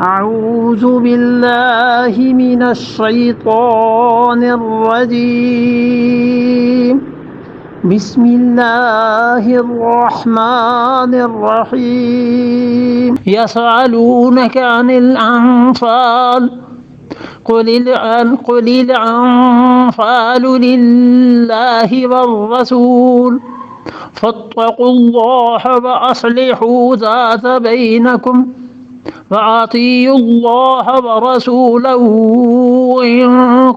أعوذ بالله من الشيطان الرجيم بسم الله الرحمن الرحيم يسألونك عن الأنفال قل الأنفال لله والرسول فاتقوا الله وأصلحوا ذات بينكم وأطيعوا الله ورسوله إن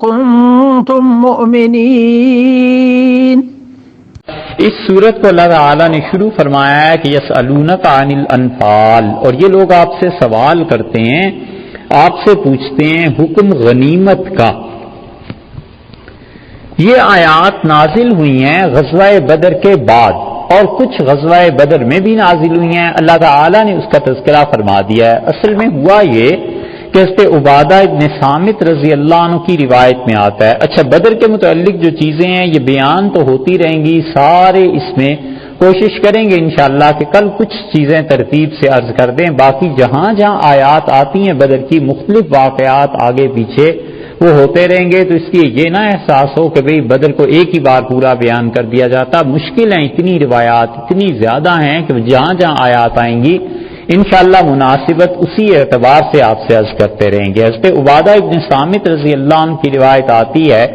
كنتم مؤمنين۔ اس صورت کو اللہ تعالیٰ نے شروع فرمایا ہے کہ یسألونک عن الانفال، اور یہ لوگ آپ سے سوال کرتے ہیں، آپ سے پوچھتے ہیں حکم غنیمت کا۔ یہ آیات نازل ہوئی ہیں غزوہ بدر کے بعد، اور کچھ غزوہ بدر میں بھی نازل ہوئی ہیں۔ اللہ تعالیٰ نے اس کا تذکرہ فرما دیا ہے۔ اصل میں ہوا یہ کہ حضرت عبادہ ابن صامت رضی اللہ عنہ کی روایت میں آتا ہے۔ اچھا، بدر کے متعلق جو چیزیں ہیں یہ بیان تو ہوتی رہیں گی، سارے اس میں کوشش کریں گے انشاءاللہ کہ کل کچھ چیزیں ترتیب سے عرض کر دیں، باقی جہاں جہاں آیات آتی ہیں بدر کی مختلف واقعات آگے پیچھے وہ ہوتے رہیں گے، تو اس لیے یہ نہ احساس ہو کہ بھئی بدر کو ایک ہی بار پورا بیان کر دیا جاتا۔ مشکل ہیں، اتنی روایات اتنی زیادہ ہیں کہ جہاں جہاں آیات آئیں گی انشاءاللہ مناسبت اسی اعتبار سے آپ سے عرض کرتے رہیں گے۔ حضرت عبادہ ابن صامت رضی اللہ عنہ کی روایت آتی ہے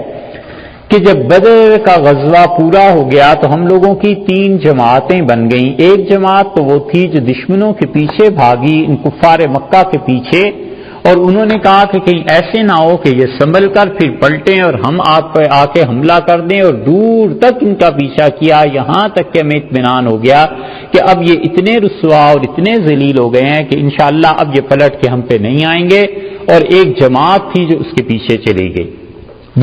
کہ جب بدر کا غزوہ پورا ہو گیا تو ہم لوگوں کی 3 جماعتیں بن گئیں۔ ایک جماعت تو وہ تھی جو دشمنوں کے پیچھے بھاگی، ان کفار مکہ کے پیچھے، اور انہوں نے کہا کہ کہیں ایسے نہ ہو کہ یہ سنبھل کر پھر پلٹیں اور ہم آپ پہ آ کے حملہ کر دیں، اور دور تک ان کا پیچھا کیا، یہاں تک کہ ہمیں اطمینان ہو گیا کہ اب یہ اتنے رسوا اور اتنے ذلیل ہو گئے ہیں کہ انشاءاللہ اب یہ پلٹ کے ہم پہ نہیں آئیں گے، اور ایک جماعت تھی جو اس کے پیچھے چلی گئی۔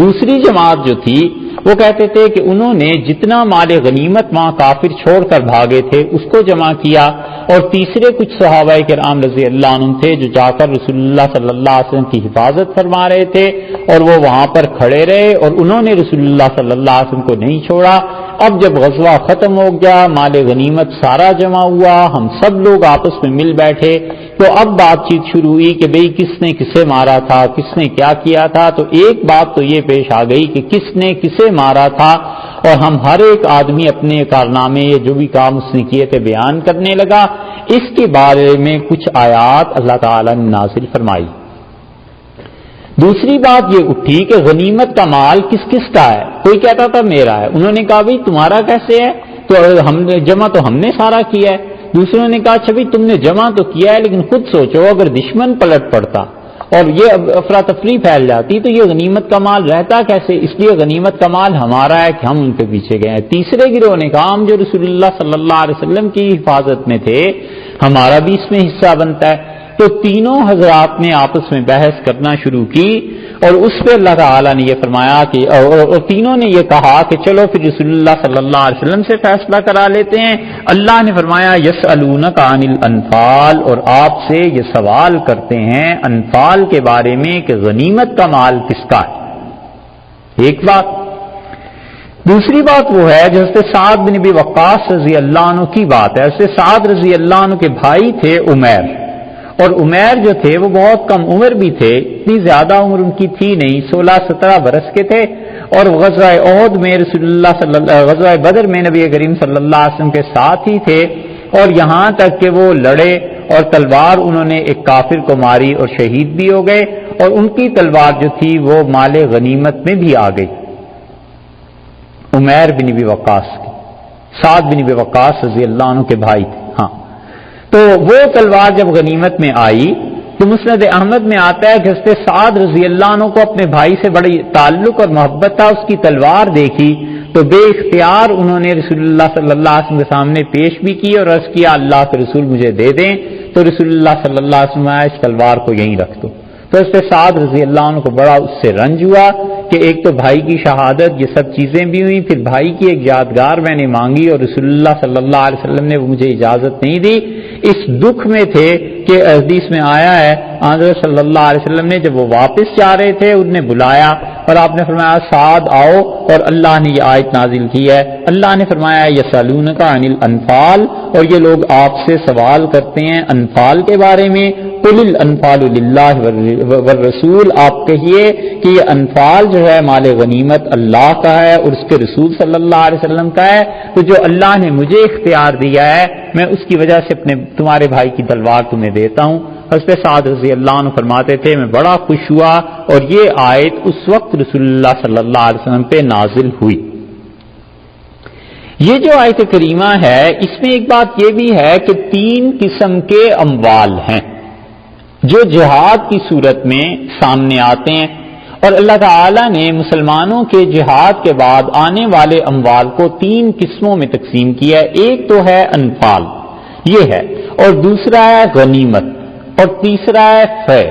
دوسری جماعت جو تھی وہ کہتے تھے کہ انہوں نے جتنا مال غنیمت وہاں کافر چھوڑ کر بھاگے تھے اس کو جمع کیا، اور تیسرے کچھ صحابہ کرام رضی اللہ عنہم تھے جو جا کر رسول اللہ صلی اللہ علیہ وسلم کی حفاظت فرما رہے تھے، اور وہ وہاں پر کھڑے رہے اور انہوں نے رسول اللہ صلی اللہ علیہ وسلم کو نہیں چھوڑا۔ اب جب غزوہ ختم ہو گیا، مال غنیمت سارا جمع ہوا، ہم سب لوگ آپس میں مل بیٹھے، تو اب بات چیت شروع ہوئی کہ بھئی کس نے کسے مارا تھا، کس نے کیا کیا تھا۔ تو ایک بات تو یہ پیش آ گئی کہ کس نے کسے مارا تھا، اور ہم ہر ایک آدمی اپنے کارنامے جو بھی کام اس نے کیے تھے بیان کرنے لگا۔ اس کے بارے میں کچھ آیات اللہ تعالی نے نازل فرمائی۔ دوسری بات یہ اٹھی کہ غنیمت کا مال کس کس کا ہے؟ کوئی کہتا تھا میرا ہے، انہوں نے کہا بھئی تمہارا کیسے ہے؟ تو ہم نے جمع تو ہم نے سارا کیا ہے۔ دوسروں نے کہا اچھا بھئی تم نے جمع تو کیا ہے، لیکن خود سوچو اگر دشمن پلٹ پڑتا اور یہ افراتفری پھیل جاتی تو یہ غنیمت کا مال رہتا کیسے؟ اس لیے غنیمت کا مال ہمارا ہے کہ ہم ان کے پیچھے گئے ہیں۔ تیسرے گروہ نے کہا ہم جو رسول اللہ صلی اللہ علیہ وسلم کی حفاظت میں تھے ہمارا بھی اس میں حصہ بنتا ہے۔ تو تینوں حضرات نے آپس میں بحث کرنا شروع کی، اور اس پہ اللہ تعالیٰ نے یہ فرمایا کہ اور تینوں نے یہ کہا کہ چلو پھر رسول اللہ صلی اللہ علیہ وسلم سے فیصلہ کرا لیتے ہیں۔ اللہ نے فرمایا یسألونک عن الانفال، اور آپ سے یہ سوال کرتے ہیں انفال کے بارے میں کہ غنیمت کا مال کس کا ہے۔ ایک بات۔ دوسری بات وہ ہے جو حضرت سعد بن ابی وقاص رضی اللہ عنہ کی بات ہے۔ حضرت سعد رضی اللہ عنہ کے بھائی تھے عمیر، اور عمیر جو تھے وہ بہت کم عمر بھی تھے، اتنی زیادہ عمر ان کی تھی نہیں، 16-17 برس کے تھے، اور غزوہ احد میں غزوہ بدر میں نبی کریم صلی اللہ علیہ وسلم کے ساتھ ہی تھے، اور یہاں تک کہ وہ لڑے اور تلوار انہوں نے ایک کافر کو ماری اور شہید بھی ہو گئے، اور ان کی تلوار جو تھی وہ مال غنیمت میں بھی آ گئی، عمیر بن ابی وقاص کی، سعد بن ابی وقاص رضی اللہ عنہ کے بھائی تھے۔ ہاں، تو وہ تلوار جب غنیمت میں آئی تو مسند احمد میں آتا ہے کہ حضرت سعد رضی اللہ عنہ کو اپنے بھائی سے بڑی تعلق اور محبت تھا، اس کی تلوار دیکھی تو بے اختیار انہوں نے رسول اللہ صلی اللہ علیہ وسلم کے سامنے پیش بھی کی اور عرض کیا اللہ کے رسول مجھے دے دیں، تو رسول اللہ صلی اللہ علیہ وسلم اس تلوار کو یہیں رکھ دو۔ تو حضرت سعد رضی اللہ عنہ کو بڑا اس سے رنج ہوا کہ ایک تو بھائی کی شہادت، یہ سب چیزیں بھی ہوئیں، پھر بھائی کی ایک یادگار میں نے مانگی اور رسول اللہ صلی اللہ علیہ وسلم نے مجھے اجازت نہیں دی۔ اس دکھ میں تھے کہ حدیث میں آیا ہے حضرت صلی اللہ علیہ وسلم نے جب وہ واپس جا رہے تھے انہیں بلایا اور آپ نے فرمایا سعد آؤ، اور اللہ نے یہ آیت نازل کی ہے۔ اللہ نے فرمایا یسألونک عن الانفال، اور یہ لوگ آپ سے سوال کرتے ہیں انفال کے بارے میں، قل الانفال للہ والرسول، آپ کہیے کہ یہ انفال جو ہے مال غنیمت اللہ کا ہے اور اس کے رسول صلی اللہ علیہ وسلم کا ہے، تو جو اللہ نے مجھے اختیار دیا ہے میں اس کی وجہ سے اپنے تمہارے بھائی کی تلوار تمہیں دیتا ہوں۔ حضرت سعد رضی اللہ عنہ فرماتے تھے میں بڑا خوش ہوا اور یہ آیت اس وقت رسول اللہ صلی اللہ علیہ وسلم پہ نازل ہوئی۔ یہ جو آیت کریمہ ہے اس میں ایک بات یہ بھی ہے کہ 3 قسم کے اموال ہیں جو جہاد کی صورت میں سامنے آتے ہیں، اور اللہ تعالی نے مسلمانوں کے جہاد کے بعد آنے والے اموال کو 3 قسموں میں تقسیم کیا ہے۔ ایک تو ہے انفال، یہ ہے، اور دوسرا ہے غنیمت، اور تیسرا ہے فے۔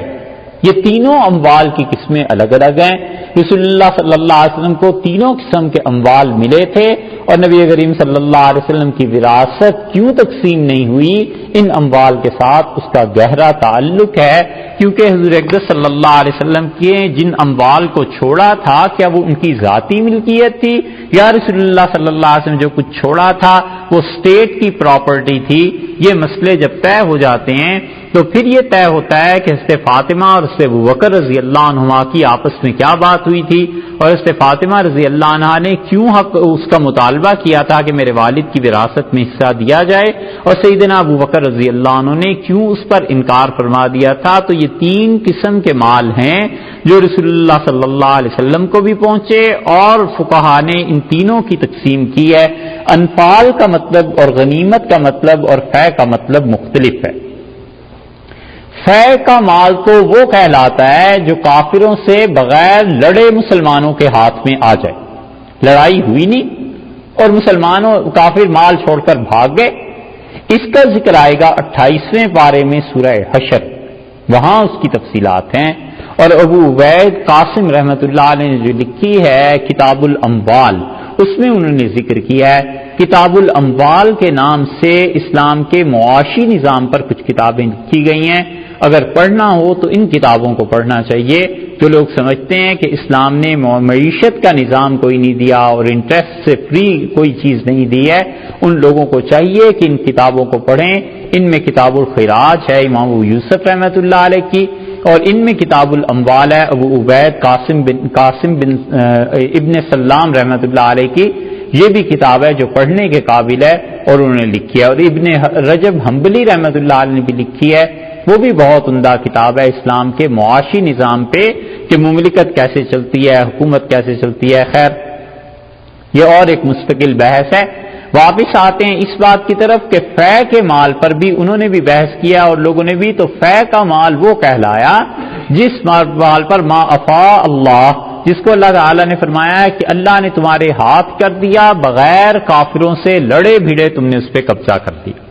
یہ تینوں اموال کی قسمیں الگ الگ ہیں۔ رسول اللہ صلی اللہ علیہ وسلم کو تینوں قسم کے اموال ملے تھے، اور نبی کریم صلی اللہ علیہ وسلم کی وراثت کیوں تقسیم نہیں ہوئی، ان اموال کے ساتھ اس کا گہرا تعلق ہے، کیونکہ حضور اقدس صلی اللہ علیہ وسلم کے جن اموال کو چھوڑا تھا کیا وہ ان کی ذاتی ملکیت تھی، یا رسول اللہ صلی اللہ علیہ وسلم جو کچھ چھوڑا تھا وہ اسٹیٹ کی پراپرٹی تھی۔ یہ مسئلے جب طے ہو جاتے ہیں تو پھر یہ طے ہوتا ہے کہ حضرت فاطمہ اور حضرت ابوبکر رضی اللہ عنہما کی آپس میں کیا بات ہوئی تھی، اور حضرت فاطمہ رضی اللہ عنہا نے کیوں اس کا مطالبہ کیا تھا کہ میرے والد کی وراثت میں حصہ دیا جائے، اور سیدنا ابوبکر رضی اللہ عنہ نے کیوں اس پر انکار فرما دیا تھا۔ تو یہ 3 قسم کے مال ہیں جو رسول اللہ صلی اللہ علیہ وسلم کو بھی پہنچے، اور فقہا نے ان تینوں کی تقسیم کی ہے۔ انفال کا مطلب اور غنیمت کا مطلب اور فے کا مطلب مختلف ہے۔ فے کا مال تو وہ کہلاتا ہے جو کافروں سے بغیر لڑے مسلمانوں کے ہاتھ میں آ جائے، لڑائی ہوئی نہیں اور مسلمانوں کافر مال چھوڑ کر بھاگ گئے۔ اس کا ذکر آئے گا 28ویں پارے میں سورہ حشر، وہاں اس کی تفصیلات ہیں۔ اور ابو عبید قاسم رحمۃ اللہ علیہ نے جو لکھی ہے کتاب الاموال، اس میں انہوں نے ذکر کیا ہے کتاب الاموال کے نام سے اسلام کے معاشی نظام پر کچھ کتابیں لکھی گئی ہیں۔ اگر پڑھنا ہو تو ان کتابوں کو پڑھنا چاہیے۔ جو لوگ سمجھتے ہیں کہ اسلام نے معیشت کا نظام کوئی نہیں دیا اور انٹرسٹ سے فری کوئی چیز نہیں دی ہے، ان لوگوں کو چاہیے کہ ان کتابوں کو پڑھیں۔ ان میں کتاب الخراج ہے امام ابو یوسف رحمۃ اللہ علیہ کی، اور ان میں کتاب الاموال ہے ابو عبید قاسم بن ابن سلام رحمۃ اللہ علیہ کی۔ یہ بھی کتاب ہے جو پڑھنے کے قابل ہے اور انہوں نے لکھی ہے۔ اور ابن رجب حنبلی رحمۃ اللہ علیہ نے بھی لکھی ہے، وہ بھی بہت عمدہ کتاب ہے اسلام کے معاشی نظام پہ کہ مملکت کیسے چلتی ہے، حکومت کیسے چلتی ہے۔ خیر یہ اور ایک مستقل بحث ہے۔ واپس آتے ہیں اس بات کی طرف کہ فے کے مال پر بھی انہوں نے بھی بحث کیا اور لوگوں نے بھی، تو فے کا مال وہ کہلایا جس مال پر ما افاء اللہ، جس کو اللہ تعالیٰ نے فرمایا ہے کہ اللہ نے تمہارے ہاتھ کر دیا، بغیر کافروں سے لڑے بھیڑے تم نے اس پہ قبضہ کر دیا۔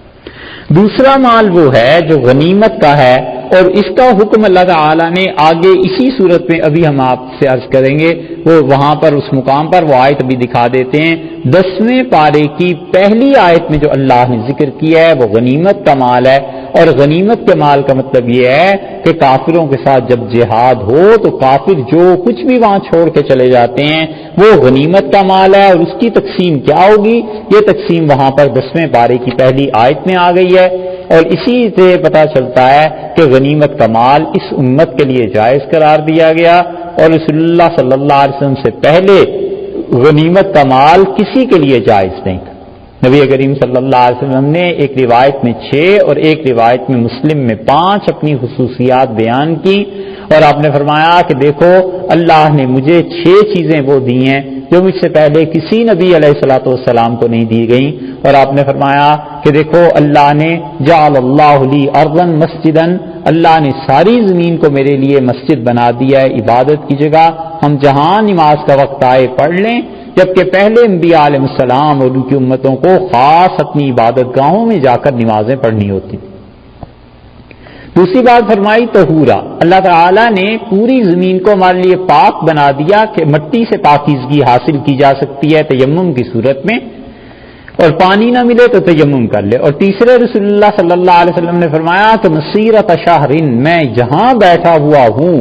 دوسرا مال وہ ہے جو غنیمت کا ہے، اور اس کا حکم اللہ تعالیٰ نے آگے اسی صورت میں ابھی ہم آپ سے عرض کریں گے، وہ وہاں پر اس مقام پر وہ آیت ابھی دکھا دیتے ہیں۔ 10ویں پارے کی پہلی آیت میں جو اللہ نے ذکر کیا ہے وہ غنیمت کا مال ہے، اور غنیمت کے مال کا مطلب یہ ہے کہ کافروں کے ساتھ جب جہاد ہو تو کافر جو کچھ بھی وہاں چھوڑ کے چلے جاتے ہیں وہ غنیمت کا مال ہے، اور اس کی تقسیم کیا ہوگی، یہ تقسیم وہاں پر 10ویں پارے کی پہلی آیت میں آ گئی ہے۔ اور اسی سے پتہ چلتا ہے کہ غنیمت کا مال اس امت کے لیے جائز قرار دیا گیا، اور رسول اللہ صلی اللہ علیہ وسلم سے پہلے غنیمت کا مال کسی کے لیے جائز نہیں تھا۔ نبی کریم صلی اللہ علیہ وسلم نے ایک روایت میں 6 اور ایک روایت میں مسلم میں 5 اپنی خصوصیات بیان کی، اور آپ نے فرمایا کہ دیکھو اللہ نے مجھے 6 چیزیں وہ دی ہیں جو مجھ سے پہلے کسی نبی علیہ الصلوۃ والسلام کو نہیں دی گئیں، اور آپ نے فرمایا کہ دیکھو اللہ نے جعل اللہ لی ارضا مسجدا، اللہ نے ساری زمین کو میرے لیے مسجد بنا دیا ہے، عبادت کی جگہ، ہم جہاں نماز کا وقت آئے پڑھ لیں، جبکہ پہلے انبیاء علیہ السلام اور ان کی امتوں کو خاص اپنی عبادت گاہوں میں جا کر نمازیں پڑھنی ہوتی تھی۔ دوسری بات فرمائی طہورا، اللہ تعالیٰ نے پوری زمین کو ہمارے لیے پاک بنا دیا کہ مٹی سے پاکیزگی حاصل کی جا سکتی ہے تیمم کی صورت میں، اور پانی نہ ملے تو تیمم کر لے۔ اور تیسرے رسول اللہ صلی اللہ علیہ وسلم نے فرمایا کہ مسیرۃ شہر، میں جہاں بیٹھا ہوا ہوں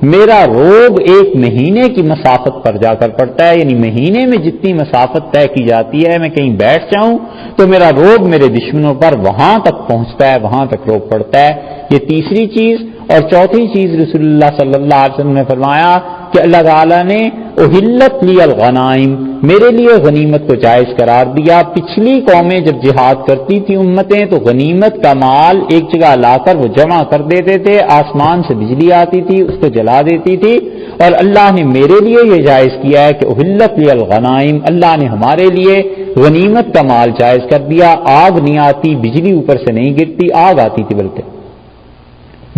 میرا روب ایک مہینے کی مسافت پر جا کر پڑتا ہے، یعنی مہینے میں جتنی مسافت طے کی جاتی ہے، میں کہیں بیٹھ جاؤں تو میرا روب میرے دشمنوں پر وہاں تک پہنچتا ہے، وہاں تک روب پڑتا ہے۔ یہ تیسری چیز۔ اور چوتھی چیز رسول اللہ صلی اللہ علیہ وسلم نے فرمایا کہ اللہ تعالیٰ نے احلت لی الغنائم، میرے لیے غنیمت کو جائز قرار دیا۔ پچھلی قومیں جب جہاد کرتی تھی امتیں، تو غنیمت کا مال ایک جگہ لا کر وہ جمع کر دیتے تھے، آسمان سے بجلی آتی تھی اس کو جلا دیتی تھی، اور اللہ نے میرے لیے یہ جائز کیا ہے کہ احلت لی الغنائم، اللہ نے ہمارے لیے غنیمت کا مال جائز کر دیا۔ آگ نہیں آتی، بجلی اوپر سے نہیں گرتی، آگ آتی تھی بلکہ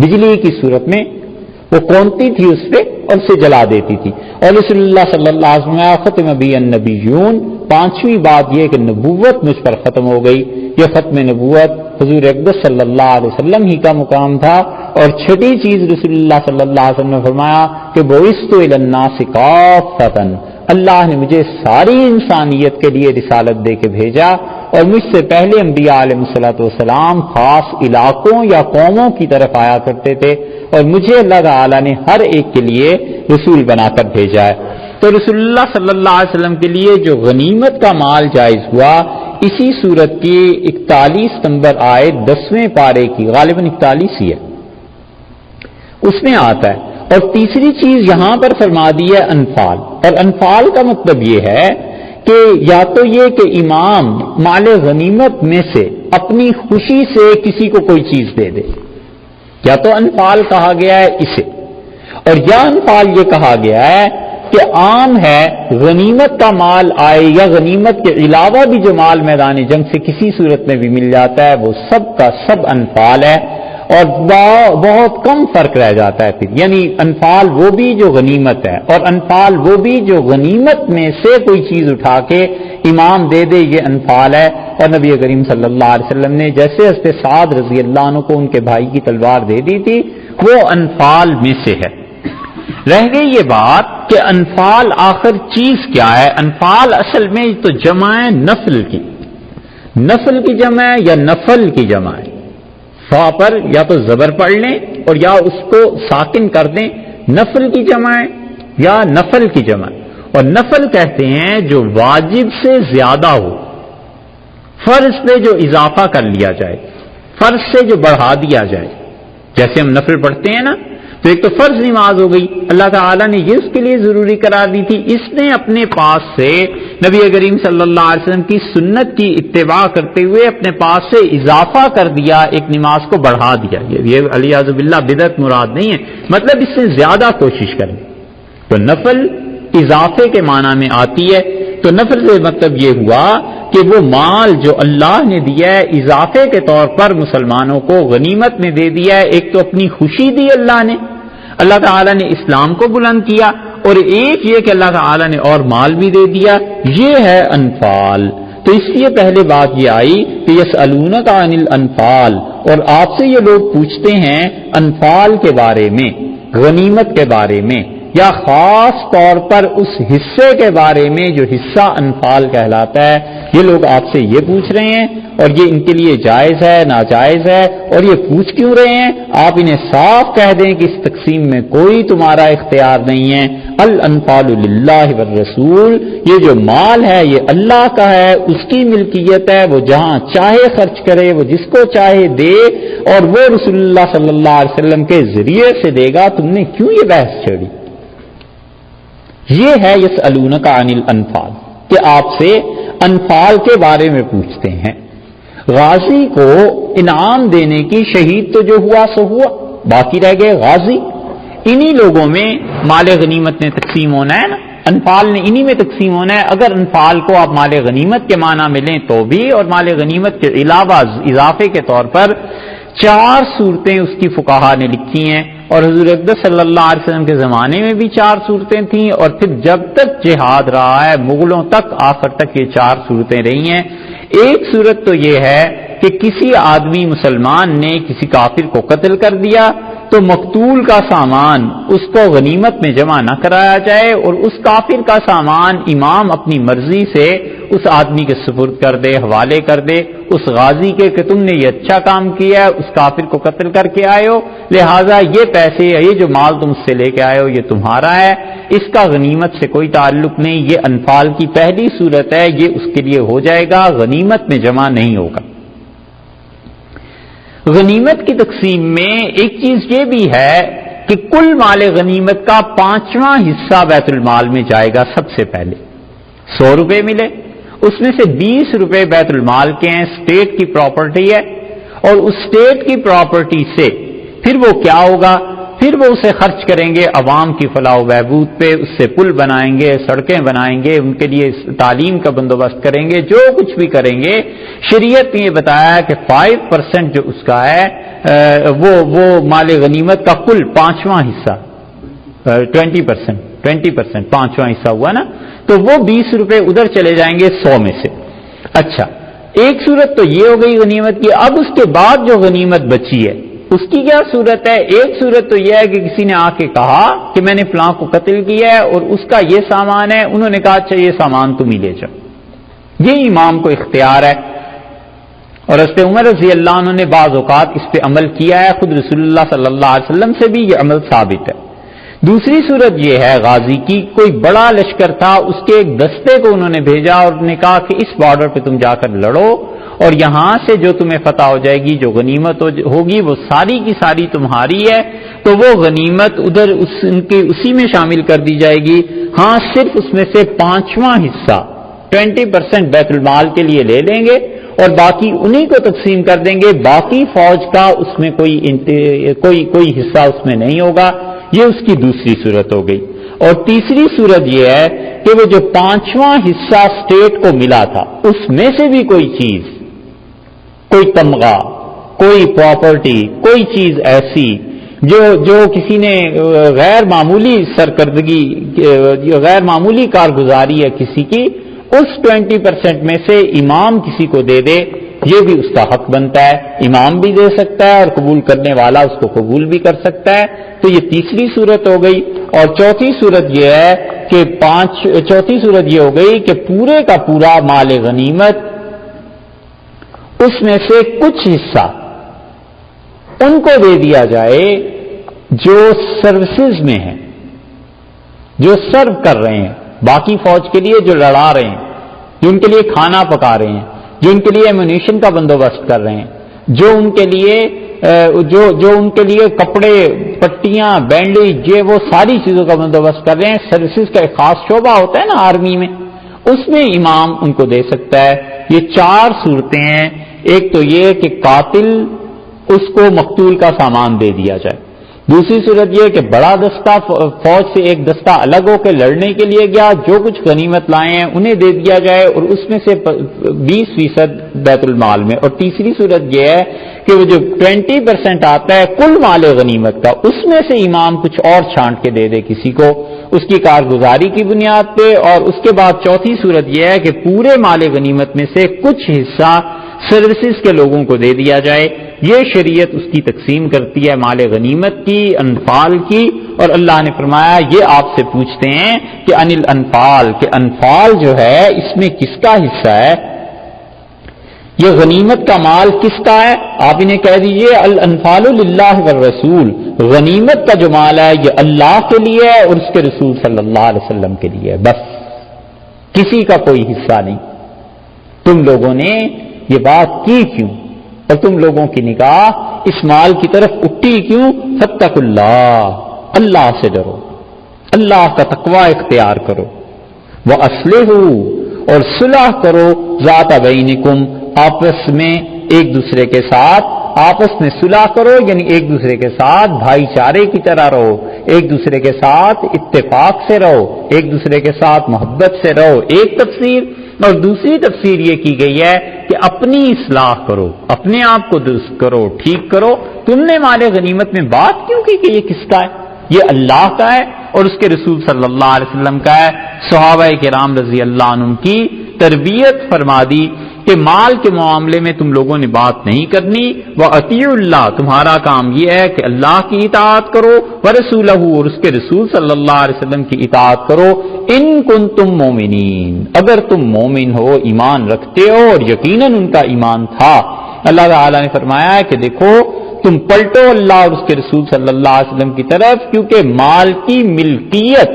بجلی کی صورت میں وہ کونتی تھی اس پہ اور اسے جلا دیتی تھی۔ اور رسول اللہ صلی اللہ علیہ وسلم ختم بی النبیون، پانچویں بات یہ کہ نبوت مجھ پر ختم ہو گئی۔ یہ ختم نبوت حضور اقدس صلی اللہ علیہ وسلم ہی کا مقام تھا۔ اور چھٹی چیز رسول اللہ صلی اللہ علیہ وسلم نے فرمایا کہ بعثت الی الناس کافۃ، اللہ نے مجھے ساری انسانیت کے لیے رسالت دے کے بھیجا، اور مجھ سے پہلے انبیاء علیہ الصلوۃ والسلام خاص علاقوں یا قوموں کی طرف آیا کرتے تھے، اور مجھے اللہ تعالیٰ نے ہر ایک کے لیے رسول بنا کر بھیجا ہے۔ تو رسول اللہ صلی اللہ علیہ وسلم کے لیے جو غنیمت کا مال جائز ہوا، اسی صورت کی 41 نمبر آیت 10ویں پارے کی، غالباً 41 ہی ہے، اس میں آتا ہے۔ اور تیسری چیز یہاں پر فرما دی ہے انفال، اور انفال کا مطلب یہ ہے کہ یا تو یہ کہ امام مال غنیمت میں سے اپنی خوشی سے کسی کو کوئی چیز دے دے، یا تو انفال کہا گیا ہے اسے، اور یا انفال یہ کہا گیا ہے کہ عام ہے غنیمت کا مال آئے یا غنیمت کے علاوہ بھی جو مال میدان جنگ سے کسی صورت میں بھی مل جاتا ہے، وہ سب کا سب انفال ہے، اور بہت کم فرق رہ جاتا ہے پھر، یعنی انفال وہ بھی جو غنیمت ہے، اور انفال وہ بھی جو غنیمت میں سے کوئی چیز اٹھا کے امام دے دے، یہ انفال ہے۔ اور نبی کریم صلی اللہ علیہ وسلم نے جیسے حضرت سعد رضی اللہ عنہ کو ان کے بھائی کی تلوار دے دی تھی، وہ انفال میں سے ہے۔ رہ گئی یہ بات کہ انفال آخر چیز کیا ہے؟ انفال اصل میں تو جمع ہے نفل کی، نفل کی جمع ہے یا نفل کی جمع ہے، فا پر یا تو زبر پڑھ لیں اور یا اس کو ساکن کر دیں، نفل کی جمع ہے یا نفل کی جمع ہے۔ اور نفل کہتے ہیں جو واجب سے زیادہ ہو، فرض پہ جو اضافہ کر لیا جائے، فرض سے جو بڑھا دیا جائے، جیسے ہم نفل پڑھتے ہیں نا، تو ایک تو فرض نماز ہو گئی، اللہ تعالیٰ نے یہ اس کے لیے ضروری قرار دی تھی، اس نے اپنے پاس سے نبی کریم صلی اللہ علیہ وسلم کی سنت کی اتباع کرتے ہوئے اپنے پاس سے اضافہ کر دیا، ایک نماز کو بڑھا دیا۔ یہ علیاذ باللہ بدعت مراد نہیں ہے، مطلب اس سے زیادہ کوشش کریں۔ تو نفل اضافے کے معنی میں آتی ہے، تو نفل سے مطلب یہ ہوا کہ وہ مال جو اللہ نے دیا ہے اضافے کے طور پر مسلمانوں کو غنیمت میں دے دیا ہے، ایک تو اپنی خوشی دی اللہ تعالیٰ نے اسلام کو بلند کیا، اور ایک یہ کہ اللہ تعالیٰ نے اور مال بھی دے دیا، یہ ہے انفال۔ تو اس لیے پہلے بات یہ آئی کہ یسألونک عن الانفال، اور آپ سے یہ لوگ پوچھتے ہیں انفال کے بارے میں، غنیمت کے بارے میں، یا خاص طور پر اس حصے کے بارے میں جو حصہ انفال کہلاتا ہے، یہ لوگ آپ سے یہ پوچھ رہے ہیں، اور یہ ان کے لیے جائز ہے ناجائز ہے، اور یہ پوچھ کیوں رہے ہیں؟ آپ انہیں صاف کہہ دیں کہ اس تقسیم میں کوئی تمہارا اختیار نہیں ہے۔ الانفال للہ والرسول، یہ جو مال ہے یہ اللہ کا ہے، اس کی ملکیت ہے، وہ جہاں چاہے خرچ کرے، وہ جس کو چاہے دے، اور وہ رسول اللہ صلی اللہ علیہ وسلم کے ذریعے سے دے گا، تم نے کیوں یہ بحث چھیڑی؟ یہ ہے یسألونک عن الانفال، کہ آپ سے انفال کے بارے میں پوچھتے ہیں۔ غازی کو انعام دینے کی، شہید تو جو ہوا سو ہوا، باقی رہ گئے غازی، انہی لوگوں میں مال غنیمت نے تقسیم ہونا ہے نا، انفال نے انہی میں تقسیم ہونا ہے۔ اگر انفال کو آپ مال غنیمت کے معنی میں لیں تو بھی، اور مال غنیمت کے علاوہ اضافے کے طور پر 4 صورتیں اس کی فقہا نے لکھی ہیں، اور حضور اقدس صلی اللہ علیہ وسلم کے زمانے میں بھی 4 صورتیں تھیں، اور پھر جب تک جہاد رہا ہے مغلوں تک آخر تک یہ 4 صورتیں رہی ہیں۔ ایک صورت تو یہ ہے کہ کسی آدمی مسلمان نے کسی کافر کو قتل کر دیا، تو مقتول کا سامان اس کو غنیمت میں جمع نہ کرایا جائے، اور اس کافر کا سامان امام اپنی مرضی سے اس آدمی کے سپرد کر دے، حوالے کر دے، اس غازی کے کہ تم نے یہ اچھا کام کیا ہے، اس کافر کو قتل کر کے آئے ہو، لہٰذا یہ پیسے یہ جو مال تم اس سے لے کے آئے ہو یہ تمہارا ہے، اس کا غنیمت سے کوئی تعلق نہیں، یہ انفال کی پہلی صورت ہے، یہ اس کے لیے ہو جائے گا، غنیمت میں جمع نہیں ہوگا۔ غنیمت کی تقسیم میں ایک چیز یہ بھی ہے کہ کل مال غنیمت کا 5واں حصہ بیت المال میں جائے گا۔ سب سے پہلے 100 روپے ملے، اس میں سے 20 روپے بیت المال کے ہیں، اسٹیٹ کی پراپرٹی ہے، اور اس اسٹیٹ کی پراپرٹی سے پھر وہ کیا ہوگا، پھر وہ اسے خرچ کریں گے عوام کی فلاح و بہبود پہ، اس سے پل بنائیں گے، سڑکیں بنائیں گے، ان کے لیے تعلیم کا بندوبست کریں گے، جو کچھ بھی کریں گے۔ شریعت نے یہ بتایا کہ 5% جو اس کا ہے وہ مال غنیمت کا کل 5واں حصہ 20% 5واں حصہ ہوا نا، تو وہ 20 روپے ادھر چلے جائیں گے 100 میں سے۔ اچھا، ایک صورت تو یہ ہو گئی غنیمت کی۔ اب اس کے بعد جو غنیمت بچی ہے اس کی کیا صورت ہے؟ ایک صورت تو یہ ہے کہ کسی نے آ کے کہا کہ میں نے فلاں کو قتل کیا ہے اور اس کا یہ سامان ہے، انہوں نے کہا اچھا یہ سامان تم ہی لے جاؤ، یہ امام کو اختیار ہے۔ اور حضرت عمر رضی اللہ عنہ نے بعض اوقات اس پہ عمل کیا ہے، خود رسول اللہ صلی اللہ علیہ وسلم سے بھی یہ عمل ثابت ہے۔ دوسری صورت یہ ہے غازی کی، کوئی بڑا لشکر تھا، اس کے ایک دستے کو انہوں نے بھیجا اور نے کہا کہ اس بارڈر پہ تم جا کر لڑو اور یہاں سے جو تمہیں فتح ہو جائے گی، جو غنیمت ہوگی وہ ساری کی ساری تمہاری ہے، تو وہ غنیمت ادھر ان کے اسی میں شامل کر دی جائے گی۔ ہاں، صرف اس میں سے 5واں حصہ 20% بیت المال کے لیے لے لیں گے اور باقی انہی کو تقسیم کر دیں گے، باقی فوج کا اس میں کوئی حصہ اس میں نہیں ہوگا۔ یہ اس کی دوسری صورت ہو گئی۔ اور تیسری صورت یہ ہے کہ وہ جو 5واں حصہ اسٹیٹ کو ملا تھا اس میں سے بھی کوئی چیز، کوئی تمغہ، کوئی پراپرٹی، کوئی چیز ایسی جو کسی نے غیر معمولی سرکردگی، غیر معمولی کارگزاری ہے کسی کی، اس 20% میں سے امام کسی کو دے دے، یہ بھی اس کا حق بنتا ہے۔ امام بھی دے سکتا ہے اور قبول کرنے والا اس کو قبول بھی کر سکتا ہے۔ تو یہ تیسری صورت ہو گئی۔ اور چوتھی صورت یہ ہے کہ چوتھی صورت یہ ہو گئی کہ پورے کا پورا مال غنیمت، اس میں سے کچھ حصہ ان کو دے دیا جائے جو سروسز میں ہیں، جو سرو کر رہے ہیں باقی فوج کے لیے، جو لڑا رہے ہیں، جو ان کے لیے کھانا پکا رہے ہیں، جو ان کے لیے ایمونیشن کا بندوبست کر رہے ہیں، جو ان کے لیے کپڑے، پٹیاں، بینڈیج، یہ وہ ساری چیزوں کا بندوبست کر رہے ہیں۔ سروسز کا ایک خاص شعبہ ہوتا ہے نا آرمی میں، اس میں امام ان کو دے سکتا ہے۔ یہ 4 صورتیں ہیں۔ ایک تو یہ کہ قاتل اس کو مقتول کا سامان دے دیا جائے، دوسری صورت یہ کہ بڑا دستہ فوج سے ایک دستہ الگ ہو کے لڑنے کے لیے گیا، جو کچھ غنیمت لائے ہیں انہیں دے دیا جائے اور اس میں سے 20% بیت المال میں۔ اور تیسری صورت یہ ہے کہ وہ جو 20% آتا ہے کل مال غنیمت کا، اس میں سے امام کچھ اور چھانٹ کے دے دے کسی کو اس کی کارگزاری کی بنیاد پہ۔ اور اس کے بعد چوتھی صورت یہ ہے کہ پورے مال غنیمت میں سے کچھ حصہ سروسز کے لوگوں کو دے دیا جائے۔ یہ شریعت اس کی تقسیم کرتی ہے مال غنیمت کی، انفال کی۔ اور اللہ نے فرمایا یہ آپ سے پوچھتے ہیں کہ انل انفال، کہ انفال جو ہے اس میں کس کا حصہ ہے، یہ غنیمت کا مال کس کا ہے؟ آپ انہیں کہہ دیجئے الانفال للہ والرسول، غنیمت کا جو مال ہے یہ اللہ کے لیے ہے اور اس کے رسول صلی اللہ علیہ وسلم کے لیے ہے، بس کسی کا کوئی حصہ نہیں۔ تم لوگوں نے یہ بات کی کیوں اور تم لوگوں کی نگاہ اس مال کی طرف اٹھی کیوں؟ فاتقوا اللہ، اللہ سے ڈرو، اللہ کا تقوی اختیار کرو، وَأَصْلِحُوا، اور صلح کرو، ذات بینکم، آپس میں ایک دوسرے کے ساتھ، آپس میں صلح کرو یعنی ایک دوسرے کے ساتھ بھائی چارے کی طرح رہو، ایک دوسرے کے ساتھ اتفاق سے رہو، ایک دوسرے کے ساتھ محبت سے رہو، ایک تفسیر۔ اور دوسری تفسیر یہ کی گئی ہے کہ اپنی اصلاح کرو، اپنے آپ کو درست کرو، ٹھیک کرو۔ تم نے مال غنیمت میں بات کیوں کی کہ یہ کس کا ہے؟ یہ اللہ کا ہے اور اس کے رسول صلی اللہ علیہ وسلم کا ہے۔ صحابہ کرام رضی اللہ عنہم کی تربیت فرما دی۔ کہ مال کے معاملے میں تم لوگوں نے بات نہیں کرنی، وَأَطِیعُوا اللَّهَ، تمہارا کام یہ ہے کہ اللہ کی اطاعت کرو، وَرَسُولَهُ، اور اس کے رسول صلی اللہ علیہ وسلم کی اطاعت کرو، ان کنتم مومنین، اگر تم مومن ہو، ایمان رکھتے ہو، اور یقیناً ان کا ایمان تھا۔ اللہ تعالیٰ نے فرمایا ہے کہ دیکھو تم پلٹو اللہ اور اس کے رسول صلی اللہ علیہ وسلم کی طرف، کیونکہ مال کی ملکیت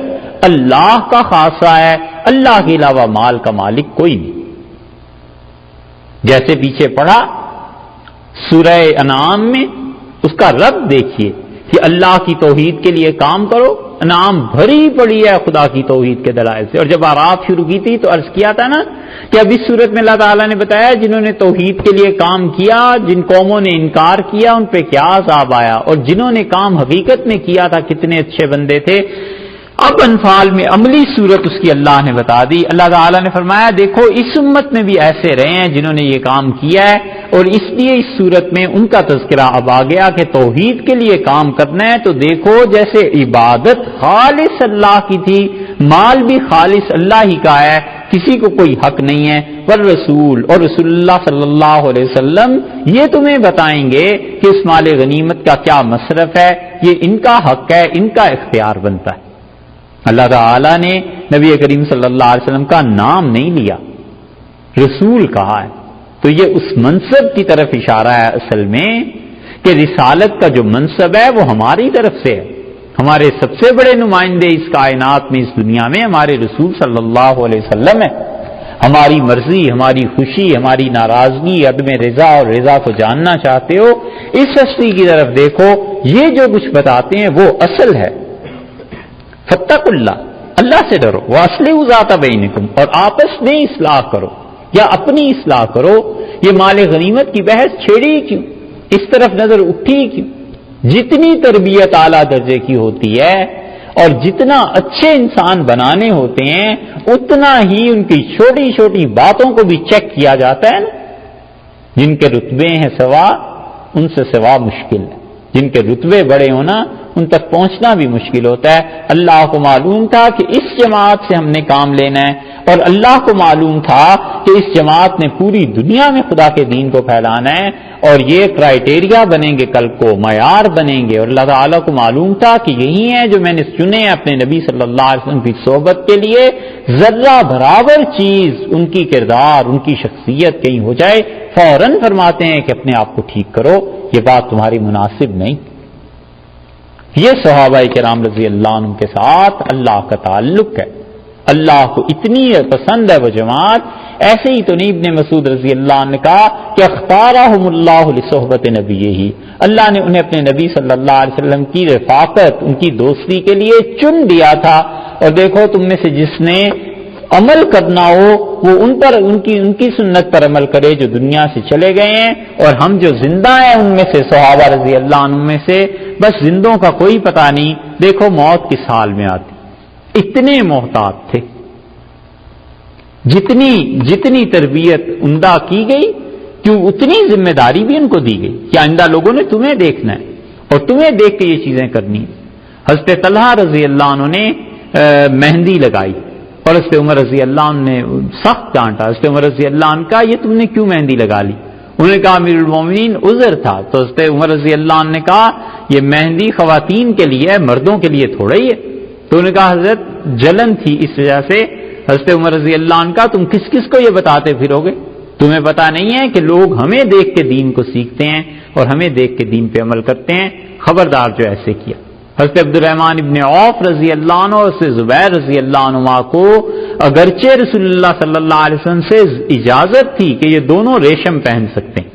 اللہ کا خاصہ ہے، اللہ کے علاوہ مال کا مالک کوئی نہیں۔ جیسے پیچھے پڑھا سورہ انعام میں، اس کا رب دیکھیے کہ اللہ کی توحید کے لیے کام کرو، انعام بھری پڑی ہے خدا کی توحید کے دلائل سے۔ اور جب آراف شروع کی تھی تو عرض کیا تھا نا کہ اب اس صورت میں اللہ تعالیٰ نے بتایا جنہوں نے توحید کے لیے کام کیا، جن قوموں نے انکار کیا ان پہ کیا عذاب آیا، اور جنہوں نے کام حقیقت میں کیا تھا کتنے اچھے بندے تھے۔ اب انفال میں عملی صورت اس کی اللہ نے بتا دی۔ اللہ تعالیٰ نے فرمایا دیکھو اس امت میں بھی ایسے رہے ہیں جنہوں نے یہ کام کیا ہے، اور اس لیے اس صورت میں ان کا تذکرہ اب آ گیا کہ توحید کے لیے کام کرنا ہے تو دیکھو جیسے عبادت خالص اللہ کی تھی، مال بھی خالص اللہ ہی کا ہے، کسی کو کوئی حق نہیں ہے۔ والرسول، اور رسول اللہ صلی اللہ علیہ وسلم یہ تمہیں بتائیں گے کہ اس مال غنیمت کا کیا مصرف ہے، یہ ان کا حق ہے، ان کا اختیار بنتا ہے۔ اللہ تعالیٰ نے نبی کریم صلی اللہ علیہ وسلم کا نام نہیں لیا، رسول کہا ہے، تو یہ اس منصب کی طرف اشارہ ہے اصل میں کہ رسالت کا جو منصب ہے وہ ہماری طرف سے ہے۔ ہمارے سب سے بڑے نمائندے اس کائنات میں، اس دنیا میں ہمارے رسول صلی اللہ علیہ وسلم ہے۔ ہماری مرضی، ہماری خوشی، ہماری ناراضگی، عدم رضا اور رضا کو جاننا چاہتے ہو، اس ہستی کی طرف دیکھو، یہ جو کچھ بتاتے ہیں وہ اصل ہے۔ فاتقوا اللہ، اللہ سے ڈرو، واصلحوا ذات بینکم، اور آپس میں اصلاح کرو یا اپنی اصلاح کرو۔ یہ مال غنیمت کی بحث چھیڑی کیوں، اس طرف نظر اٹھی کیوں؟ جتنی تربیت اعلیٰ درجے کی ہوتی ہے اور جتنا اچھے انسان بنانے ہوتے ہیں اتنا ہی ان کی چھوٹی چھوٹی باتوں کو بھی چیک کیا جاتا ہے نا۔ جن کے رتبے ہیں سوا، ان سے سوا مشکل ہے، جن کے رتبے بڑے ہونا ان تک پہنچنا بھی مشکل ہوتا ہے۔ اللہ کو معلوم تھا کہ اس جماعت سے ہم نے کام لینا ہے، اور اللہ کو معلوم تھا کہ اس جماعت نے پوری دنیا میں خدا کے دین کو پھیلانا ہے، اور یہ کرائیٹیریا بنیں گے، کل کو معیار بنیں گے۔ اور اللہ تعالیٰ کو معلوم تھا کہ یہی ہے جو میں نے چنے ہیں اپنے نبی صلی اللہ علیہ وسلم کی صحبت کے لیے، ذرہ برابر چیز ان کی کردار، ان کی شخصیت کہیں ہو جائے فوراً فرماتے ہیں کہ اپنے آپ کو ٹھیک کرو، یہ بات تمہاری مناسب نہیں۔ یہ صحابہ کرام رضی اللہ عنہ کے ساتھ اللہ کا تعلق ہے، اللہ کو اتنی پسند ہے وہ جماعت۔ ایسے ہی تو نہیں ابن مسعود رضی اللہ عنہ نے کہا کہ اختارہم اللہ لصحبت نبیہ، اللہ نے انہیں اپنے نبی صلی اللہ علیہ وسلم کی رفاقت، ان کی دوستی کے لیے چن دیا تھا۔ اور دیکھو تم میں سے جس نے عمل کرنا ہو وہ ان پر ان کی سنت پر عمل کرے جو دنیا سے چلے گئے ہیں، اور ہم جو زندہ ہیں ان میں سے صحابہ رضی اللہ عنہ میں سے بس زندوں کا کوئی پتہ نہیں، دیکھو موت کس حال میں آتی، اتنے محتاط تھے۔ جتنی تربیت عمدہ کی گئی کیوں اتنی ذمہ داری بھی ان کو دی گئی کہ آئندہ لوگوں نے تمہیں دیکھنا ہے اور تمہیں دیکھ کے یہ چیزیں کرنی ہیں۔ حضرت طلحہ رضی اللہ عنہ نے مہندی لگائی اور حضرت عمر رضی اللہ عنہ نے سخت ڈانٹا۔ حضرت عمر رضی اللہ عنہ کا یہ تم نے کیوں مہندی لگا لی؟ انہوں نے کہا امیر المومنین عذر تھا۔ تو حضرت عمر رضی اللہ عنہ نے کہا یہ مہندی خواتین کے لیے ہے، مردوں کے لیے تھوڑا ہی ہے۔ تو انہوں نے کہا حضرت جلن تھی اس وجہ سے۔ حضرت عمر رضی اللہ عنہ کا تم کس کس کو یہ بتاتے پھرو گے؟ تمہیں پتا نہیں ہے کہ لوگ ہمیں دیکھ کے دین کو سیکھتے ہیں اور ہمیں دیکھ کے دین پہ عمل کرتے ہیں، خبردار جو ایسے کیا۔ حضرت عبد الرحمن ابن عوف رضی اللہ عنہ اور حضرت زبیر رضی اللہ عنہ کو اگرچہ رسول اللہ صلی اللہ علیہ وسلم سے اجازت تھی کہ یہ دونوں ریشم پہن سکتے ہیں،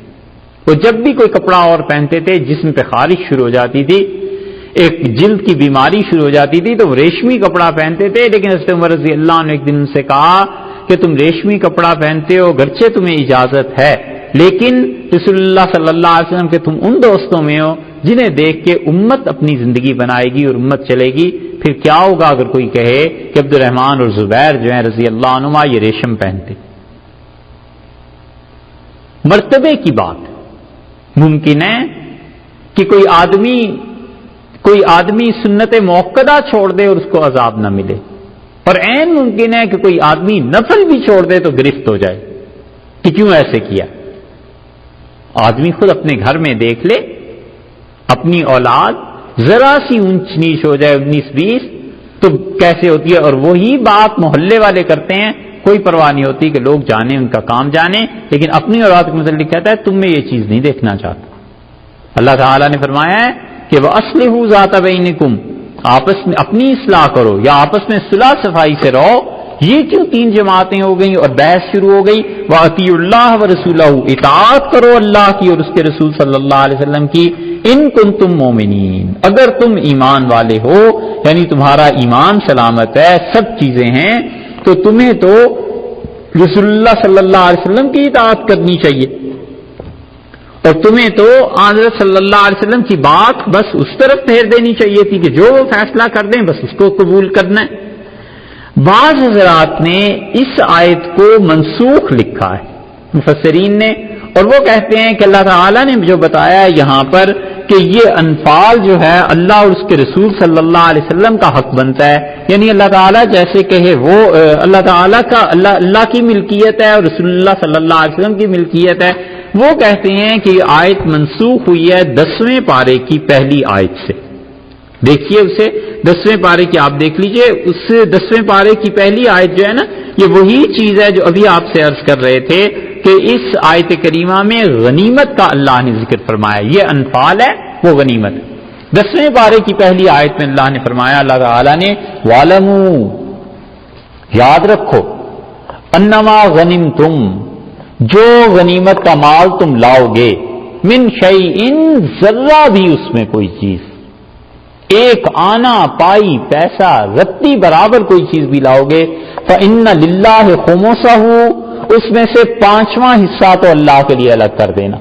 وہ جب بھی کوئی کپڑا اور پہنتے تھے جسم پہ خارش شروع ہو جاتی تھی، ایک جلد کی بیماری شروع ہو جاتی تھی تو وہ ریشمی کپڑا پہنتے تھے، لیکن حضرت عمر رضی اللہ عنہ نے ایک دن ان سے کہا کہ تم ریشمی کپڑا پہنتے ہو گرچہ تمہیں اجازت ہے، لیکن رسول اللہ صلی اللہ علیہ وسلم کے تم ان دوستوں میں ہو جنہیں دیکھ کے امت اپنی زندگی بنائے گی اور امت چلے گی۔ پھر کیا ہوگا اگر کوئی کہے کہ عبد الرحمن اور زبیر جو ہیں رضی اللہ عنہما یہ ریشم پہنتے؟ مرتبے کی بات ممکن ہے کہ کوئی آدمی سنت موقدہ چھوڑ دے اور اس کو عذاب نہ ملے، اور عین ممکن ہے کہ کوئی آدمی نفل بھی چھوڑ دے تو گرفت ہو جائے، کہ کیوں ایسے کیا. آدمی خود اپنے گھر میں دیکھ لے، اپنی اولاد ذرا سی اونچ نیچ ہو جائے 19-20 تو کیسے ہوتی ہے، اور وہی بات محلے والے کرتے ہیں، کوئی پرواہ نہیں ہوتی کہ لوگ جانیں، ان کا کام جانیں، لیکن اپنی اولاد کے متعلق کہتا ہے تم میں یہ چیز نہیں دیکھنا چاہتا. اللہ تعالیٰ نے فرمایا ہے کہ وَأَصْلِحُوا ذَاتَ بَيْنِكُمْ، آپس میں اپنی اصلاح کرو یا آپس میں صلح صفائی سے رہو. یہ کیوں 3 جماعتیں ہو گئیں اور بحث شروع ہو گئی؟ وَأَطِیعُوا اللَّهَ وَرَسُولَهُ، اطاعت کرو اللہ کی اور اس کے رسول صلی اللہ علیہ وسلم کی. ان کنتم مومنین، اگر تم ایمان والے ہو، یعنی تمہارا ایمان سلامت ہے، سب چیزیں ہیں، تو تمہیں تو رسول اللہ صلی اللہ علیہ وسلم کی اطاعت کرنی چاہیے، اور تمہیں تو حضرت صلی اللہ علیہ وسلم کی بات بس اس طرف پھیر دینی چاہیے تھی کہ جو وہ فیصلہ کر دیں بس اس کو قبول کرنا ہے. بعض حضرات نے اس آیت کو منسوخ لکھا ہے مفسرین نے، اور وہ کہتے ہیں کہ اللہ تعالیٰ نے جو بتایا ہے یہاں پر کہ یہ انفال جو ہے اللہ اور اس کے رسول صلی اللہ علیہ وسلم کا حق بنتا ہے، یعنی اللہ تعالیٰ جیسے کہے وہ اللہ تعالیٰ کا اللہ کی ملکیت ہے اور رسول اللہ صلی اللہ علیہ وسلم کی ملکیت ہے. وہ کہتے ہیں کہ یہ آیت منسوخ ہوئی ہے 10ویں پارے کی پہلی آیت سے. دیکھیے اسے 10ویں پارے کی آپ دیکھ لیجئے، اس 10ویں پارے کی پہلی آیت جو ہے نا، یہ وہی چیز ہے جو ابھی آپ سے عرض کر رہے تھے کہ اس آیت کریمہ میں غنیمت کا اللہ نے ذکر فرمایا. یہ انفال ہے، وہ غنیمت ہے. 10ویں پارے کی پہلی آیت میں اللہ نے فرمایا، اللہ تعالیٰ نے وَاعْلَمُوا، یاد رکھو، انما غنمتم، جو غنیمت کا مال تم لاؤ گے، من شیئن، ذرہ بھی اس میں کوئی چیز، ایک آنا پائی پیسہ رتی برابر کوئی چیز بھی لاؤ گے، فإن للہ خمسہ، اس میں سے 5واں حصہ تو اللہ کے لیے الگ کر دینا،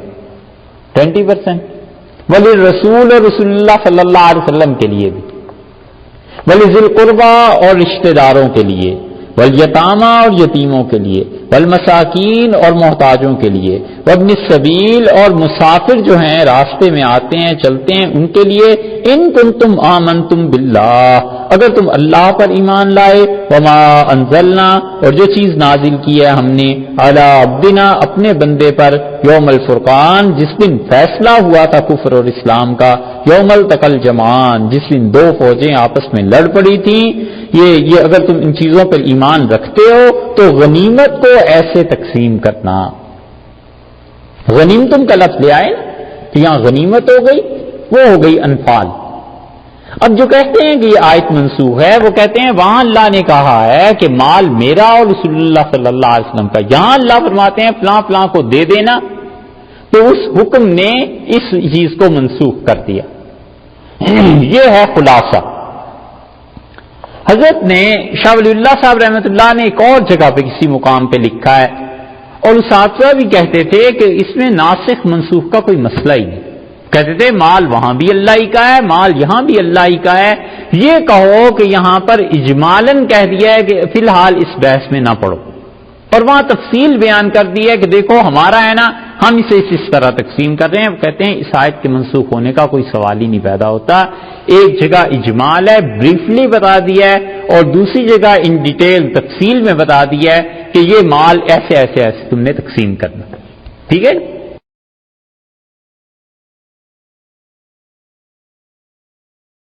20%، وللرسول اور رسول اللہ صلی اللہ علیہ وسلم کے لیے بھی، ولذی القربى اور رشتہ داروں کے لیے، والیتامى اور یتیموں کے لیے، والمساکین اور محتاجوں کے لیے، وابن السبیل اور مسافر جو ہیں راستے میں آتے ہیں چلتے ہیں ان کے لیے، ان کنتم آمنتم باللہ، اگر تم اللہ پر ایمان لائے، وما انزلنا، اور جو چیز نازل کی ہے ہم نے، علی عبدنا، اپنے بندے پر، یوم الفرقان، جس دن فیصلہ ہوا تھا کفر اور اسلام کا، یوم التقى الجمعان، جس دن 2 فوجیں آپس میں لڑ پڑی تھیں. یہ اگر تم ان چیزوں پر ایمان رکھتے ہو تو غنیمت کو ایسے تقسیم کرنا. غنیمتم کا لفظ لے آئے تو یہاں غنیمت ہو گئی، وہ ہو گئی انفال. اب جو کہتے ہیں کہ یہ آیت منسوخ ہے، وہ کہتے ہیں وہاں اللہ نے کہا ہے کہ مال میرا اور رسول اللہ صلی اللہ علیہ وسلم کا، یہاں اللہ فرماتے ہیں فلاں فلاں کو دے دینا، تو اس حکم نے اس چیز کو منسوخ کر دیا. یہ ہے خلاصہ. حضرت نے شاہ ولی اللہ صاحب رحمۃ اللہ نے ایک اور جگہ پہ کسی مقام پہ لکھا ہے، اور اساتذہ بھی کہتے تھے کہ اس میں ناسخ منسوخ کا کوئی مسئلہ ہی نہیں. کہتے تھے مال وہاں بھی اللہ ہی کا ہے، مال یہاں بھی اللہ ہی کا ہے. یہ کہو کہ یہاں پر اجمالاً کہہ دیا ہے کہ فی الحال اس بحث میں نہ پڑو، اور وہاں تفصیل بیان کر دی ہے کہ دیکھو ہمارا ہے نا، ہم اسے اس طرح تقسیم کر رہے ہیں. کہتے ہیں اس آیت کے منسوخ ہونے کا کوئی سوال ہی نہیں پیدا ہوتا. ایک جگہ اجمال ہے، بریفلی بتا دیا ہے، اور دوسری جگہ ان ڈیٹیل تفصیل میں بتا دیا ہے کہ یہ مال ایسے ایسے ایسے تم نے تقسیم کرنا. ٹھیک ہے.